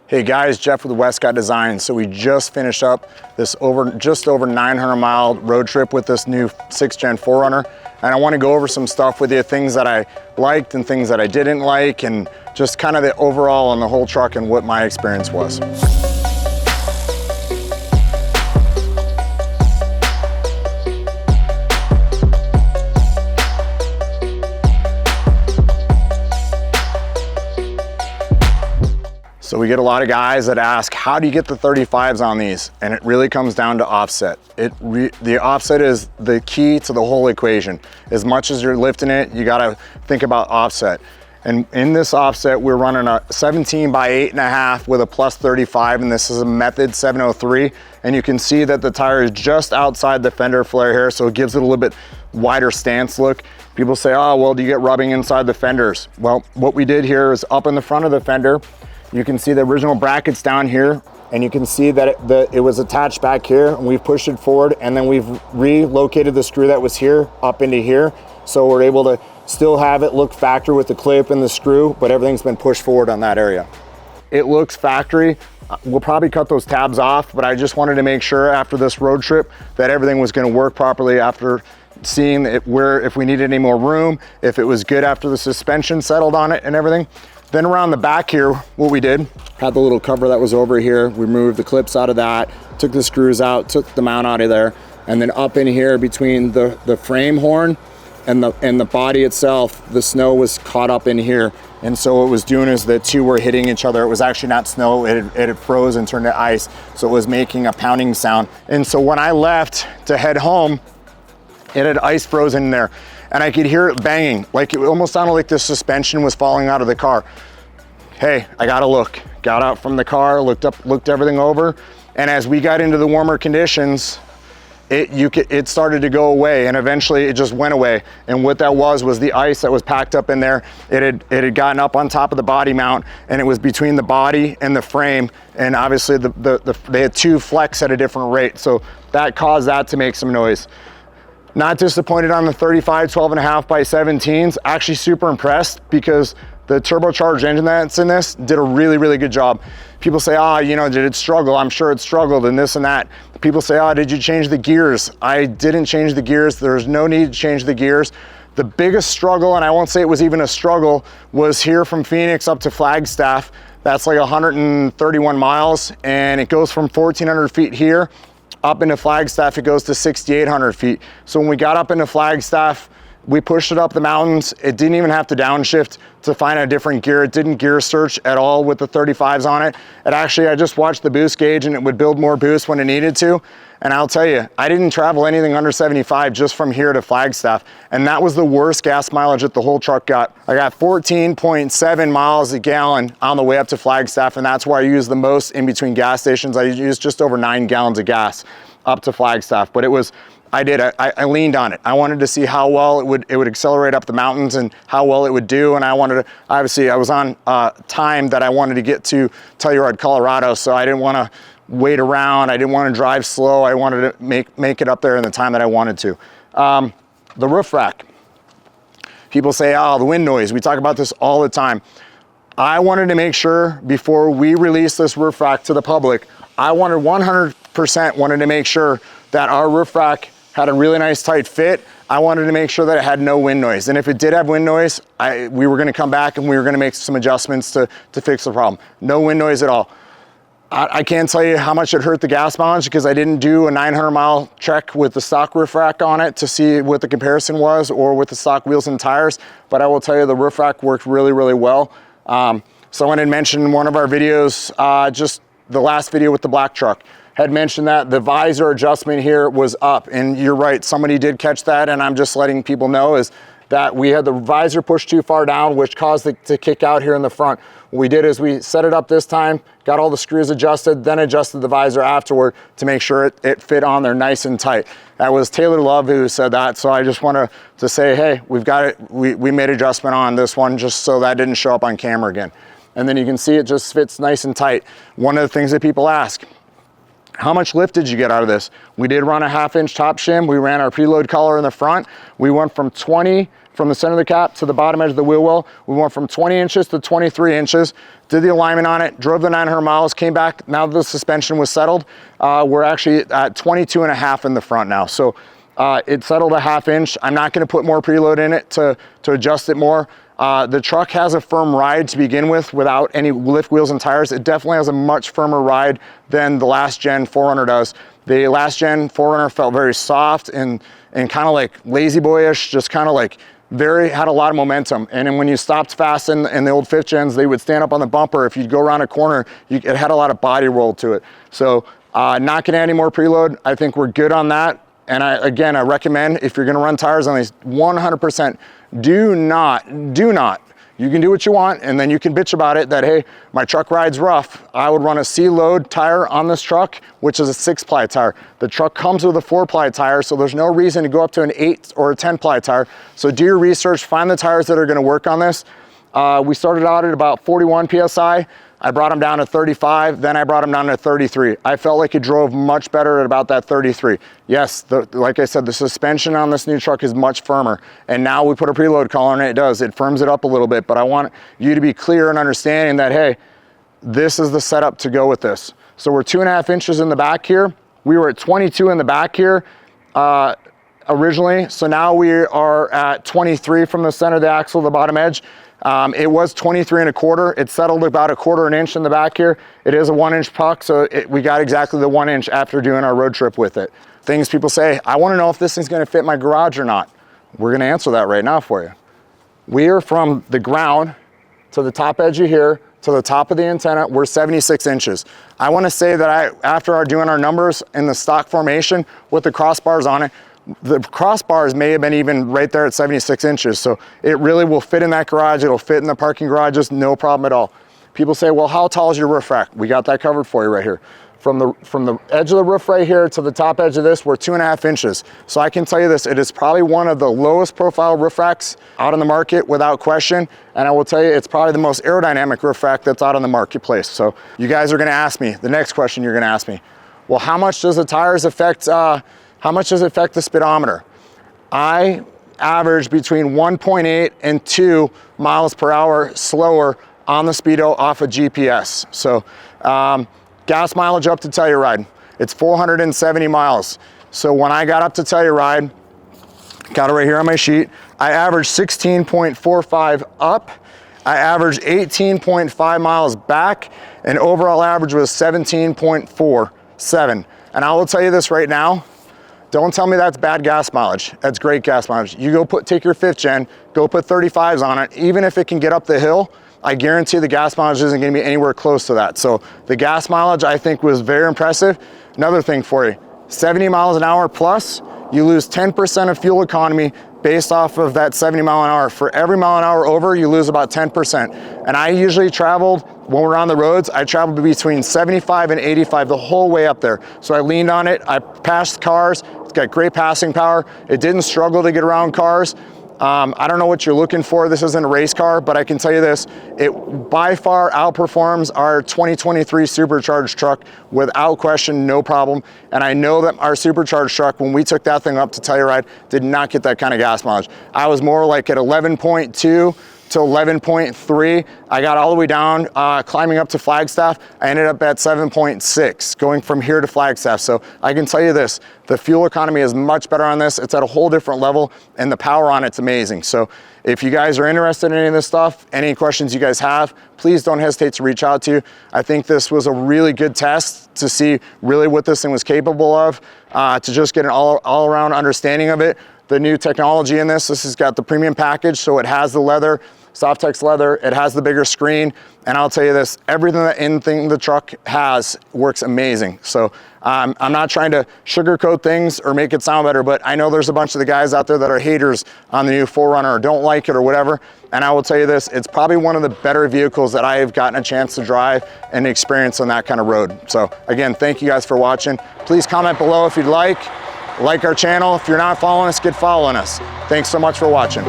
Hey guys, Jeff with Westcott Design. So we just finished up this just over 900 mile road trip with this new 6th gen 4Runner. And I want to go over some stuff with you, things that I liked and things that I didn't like, and just kind of the overall on the whole truck and what my experience was. So we get a lot of guys that ask, how do you get the 35s on these? And it really comes down to offset. The offset is the key to the whole equation. As much as you're lifting it, you gotta think about offset. And in this offset, we're running a 17 by 8.5 with a plus 35, and this is a Method 703. And you can see that the tire is just outside the fender flare here, so it gives it a little bit wider stance look. People say, oh, well, do you get rubbing inside the fenders? Well, what we did here is up in the front of the fender, you can see the original brackets down here, and you can see that it was attached back here, and we've pushed it forward, and then we've relocated the screw that was here up into here. So we're able to still have it look factory with the clip and the screw, but everything's been pushed forward on that area. It looks factory. We'll probably cut those tabs off, but I just wanted to make sure after this road trip that everything was gonna work properly after seeing if we needed any more room, if it was good after the suspension settled on it and everything. Then around the back here, what we did, had the little cover that was over here. We removed the clips out of that, took the screws out, took the mount out of there, and then up in here between the frame horn and the body itself, the snow was caught up in here. And so what it was doing is the two were hitting each other. It was actually not snow, it had froze and turned to ice. So it was making a pounding sound. And so when I left to head home, it had ice frozen in there. And I could hear it banging, like it almost sounded like the suspension was falling out of the car. Hey, I gotta look. Got out from the car, looked everything over, and as we got into the warmer conditions, it started to go away, and eventually it just went away. And what that was the ice that was packed up in there. It had gotten up on top of the body mount, and it was between the body and the frame, and obviously they had two flex at a different rate, so that caused that to make some noise. Not disappointed on the 35 12.5 by 17s. Actually super impressed because the turbocharged engine that's in this did a really, really good job. People say, oh, you know, did it struggle? I'm sure it struggled and this and that. People say, oh, did you change the gears? I didn't change the gears. There's no need to change the gears. The biggest struggle, and I won't say it was even a struggle, was here from Phoenix up to Flagstaff. That's like 131 miles, and it goes from 1,400 feet here up into Flagstaff, it goes to 6,800 feet. So when we got up into Flagstaff, we pushed it up the mountains. It didn't even have to downshift to find a different gear. It didn't gear search at all with the 35s on it. I just watched the boost gauge and it would build more boost when it needed to. And I'll tell you, I didn't travel anything under 75 just from here to Flagstaff. And that was the worst gas mileage that the whole truck got. I got 14.7 miles a gallon on the way up to Flagstaff, and that's where I used the most in between gas stations. I used just over 9 gallons of gas up to Flagstaff, but I leaned on it. I wanted to see how well it would accelerate up the mountains and how well it would do. And I wanted to, obviously I was on time that I wanted to get to Telluride, Colorado. So I didn't want to wait around. I didn't want to drive slow. I wanted to make it up there in the time that I wanted to. The roof rack. People say, oh, the wind noise. We talk about this all the time. I wanted to make sure before we release this roof rack to the public, I wanted 100% wanted to make sure that our roof rack had a really nice tight fit. I wanted to make sure that it had no wind noise. And if it did have wind noise, we were gonna come back and we were gonna make some adjustments to fix the problem. No wind noise at all. I can't tell you how much it hurt the gas mileage because I didn't do a 900 mile check with the stock roof rack on it to see what the comparison was or with the stock wheels and tires. But I will tell you the roof rack worked really, really well. Someone had mentioned in one of our videos, just the last video with the black truck, had mentioned that the visor adjustment here was up, and you're right, somebody did catch that, and I'm just letting people know is that we had the visor pushed too far down, which caused it to kick out here in the front. What we did is we set it up this time, got all the screws adjusted, then adjusted the visor afterward to make sure it fit on there nice and tight. That was Taylor Love who said that, so I just wanted to say, hey, we've got it, we made adjustment on this one just so that didn't show up on camera again. And then you can see it just fits nice and tight. One of the things that people ask, how much lift did you get out of this? We did run a 1/2 inch top shim. We ran our preload collar in the front. We went from 20 from the center of the cap to the bottom edge of the wheel well. We went from 20 inches to 23 inches, did the alignment on it, drove the 900 miles, came back. Now that the suspension was settled, we're actually at 22 and a half in the front now. So it settled a ½ inch. I'm not gonna put more preload in it to adjust it more. The truck has a firm ride to begin with without any lift wheels and tires. It definitely has a much firmer ride than the last gen 4Runner does. The last gen 4Runner felt very soft and kind of like lazy boyish, just kind of like had a lot of momentum. And then when you stopped fast in the old 5th gens, they would stand up on the bumper. If you'd go around a corner, it had a lot of body roll to it. So not gonna add any more preload. I think we're good on that. And again, I recommend if you're gonna run tires on these, 100%, do not, you can do what you want and then you can bitch about it that, hey, my truck rides rough. I would run a C-load tire on this truck, which is a 6-ply tire. The truck comes with a 4-ply tire, so there's no reason to go up to an 8 or a 10-ply tire. So do your research, find the tires that are gonna work on this. We started out at about 41 PSI. I brought them down to 35, then I brought them down to 33. I felt like it drove much better at about that 33. Yes, like I said, the suspension on this new truck is much firmer. And now we put a preload collar on it, it firms it up a little bit, but I want you to be clear and understanding that, hey, this is the setup to go with this. So we're 2.5 inches in the back here. We were at 22 in the back here originally. So now we are at 23 from the center of the axle to the bottom edge. It was 23 1/4. It settled about 1/4 inch in the back here. It is a 1-inch puck, so we got exactly the 1 inch after doing our road trip with it. Things people say, I wanna know if this thing's gonna fit my garage or not. We're gonna answer that right now for you. We are from the ground to the top edge of here, to the top of the antenna, we're 76 inches. I wanna say that after doing our numbers in the stock formation with the crossbars on it, the crossbars may have been even right there at 76 inches. So it really will fit in that garage. It'll fit in the parking garages, no problem at all. People say, well, how tall is your roof rack? We got that covered for you right here. From the edge of the roof right here to the top edge of this, we're 2.5 inches. So I can tell you this, it is probably one of the lowest profile roof racks out on the market without question. And I will tell you, it's probably the most aerodynamic roof rack that's out on the marketplace. So you guys are gonna ask me, the next question you're gonna ask me, well, how much does the tires affect, how much does it affect the speedometer? I average between 1.8 and 2 miles per hour slower on the speedo off of GPS. So gas mileage up to Telluride, it's 470 miles. So when I got up to Telluride, got it right here on my sheet, I averaged 16.45 up, I averaged 18.5 miles back, and overall average was 17.47. And I will tell you this right now, don't tell me that's bad gas mileage. That's great gas mileage. You go take your 5th gen, go put 35s on it. Even if it can get up the hill, I guarantee the gas mileage isn't gonna be anywhere close to that. So the gas mileage I think was very impressive. Another thing for you, 70 miles an hour plus, you lose 10% of fuel economy based off of that 70 mile an hour. For every mile an hour over, you lose about 10%. And I usually traveled, when we're on the roads, I traveled between 75 and 85 the whole way up there. So I leaned on it, I passed cars, it's got great passing power. It didn't struggle to get around cars. I don't know what you're looking for. This isn't a race car, but I can tell you this, it by far outperforms our 2023 supercharged truck without question, no problem. And I know that our supercharged truck, when we took that thing up to Telluride, did not get that kind of gas mileage. I was more like at 11.2 to 11.3. I got all the way down, climbing up to Flagstaff. I ended up at 7.6, going from here to Flagstaff. So I can tell you this, the fuel economy is much better on this. It's at a whole different level, and the power on it's amazing. So if you guys are interested in any of this stuff, any questions you guys have, please don't hesitate to reach out to. I think this was a really good test to see really what this thing was capable of, to just get an all around understanding of it. The new technology in this has got the premium package, so it has the leather, Softex leather, it has the bigger screen, and I'll tell you this, everything that the truck has works amazing. So I'm not trying to sugarcoat things or make it sound better, but I know there's a bunch of the guys out there that are haters on the new 4Runner or don't like it or whatever, and I will tell you this, it's probably one of the better vehicles that I have gotten a chance to drive and experience on that kind of road. So again, thank you guys for watching. Please comment below if you'd like our channel. If you're not following us, get following us. Thanks so much for watching.